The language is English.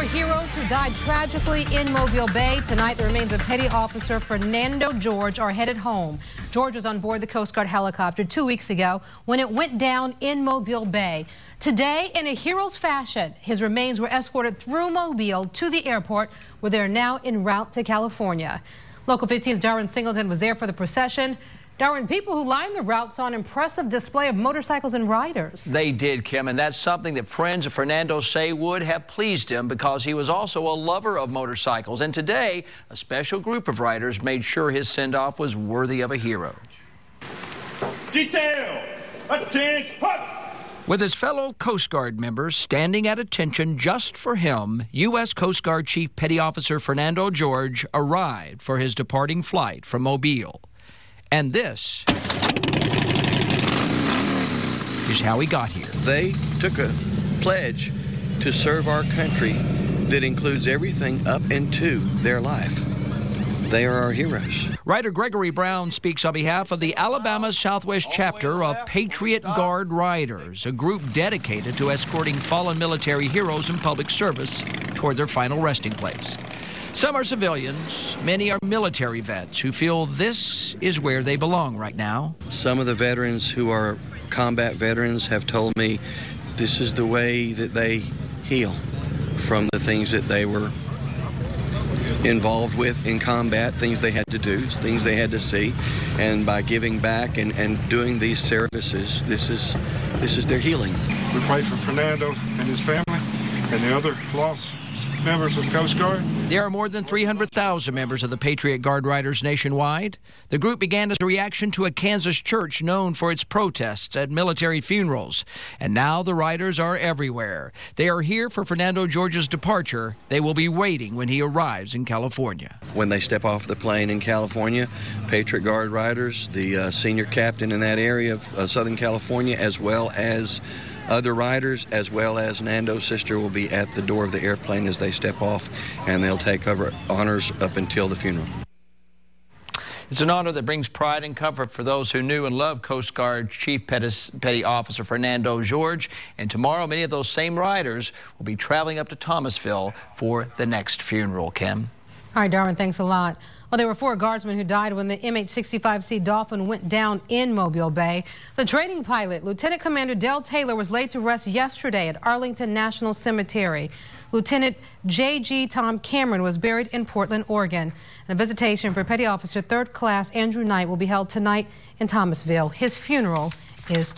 heroes who died tragically in Mobile Bay. Tonight, the remains of Petty Officer Fernando Jorge are headed home. Jorge was on board the Coast Guard helicopter 2 weeks ago when it went down in Mobile Bay. Today, in a hero's fashion, his remains were escorted through Mobile to the airport, where they are now en route to California. Local 15's Darwin Singleton was there for the procession. Darwin, people who lined the route saw an impressive display of motorcycles and riders. They did, Kim, and that's something that friends of Fernando say would have pleased him because he was also a lover of motorcycles. And today, a special group of riders made sure his send-off was worthy of a hero. Detail! Attention! With his fellow Coast Guard members standing at attention just for him, U.S. Coast Guard Chief Petty Officer Fernando Jorge arrived for his departing flight from Mobile. And this is how he got here. They took a pledge to serve our country that includes everything up into their life. They are our heroes. Writer Gregory Brown speaks on behalf of the Alabama Southwest chapter of Patriot Guard Riders, a group dedicated to escorting fallen military heroes in public service toward their final resting place. Some are civilians, many are military vets who feel this is where they belong right now. Some of the veterans who are combat veterans have told me this is the way that they heal from the things that they were involved with in combat, things they had to do, things they had to see, and by giving back and doing these services, this is their healing. We pray for Fernando and his family and the other lost members of the Coast Guard. There are more than 300,000 members of the Patriot Guard Riders nationwide. The group began as a reaction to a Kansas church known for its protests at military funerals. And now the riders are everywhere. They are here for Fernando Jorge's departure. They will be waiting when he arrives in California. When they step off the plane in California, Patriot Guard Riders, the senior captain in that area of Southern California, as well as other riders, as well as Nando's sister, will be at the door of the airplane as they step off, and they'll take over honors up until the funeral. It's an honor that brings pride and comfort for those who knew and loved Coast Guard Chief Petty Officer Fernando Jorge. And tomorrow, many of those same riders will be traveling up to Thomasville for the next funeral. Kim? All right, Darwin, thanks a lot. Well, there were 4 guardsmen who died when the MH-65C Dolphin went down in Mobile Bay. The training pilot, Lieutenant Commander Del Taylor, was laid to rest yesterday at Arlington National Cemetery. Lieutenant J.G. Tom Cameron was buried in Portland, Oregon. And a visitation for Petty Officer 3rd Class Andrew Knight will be held tonight in Thomasville. His funeral is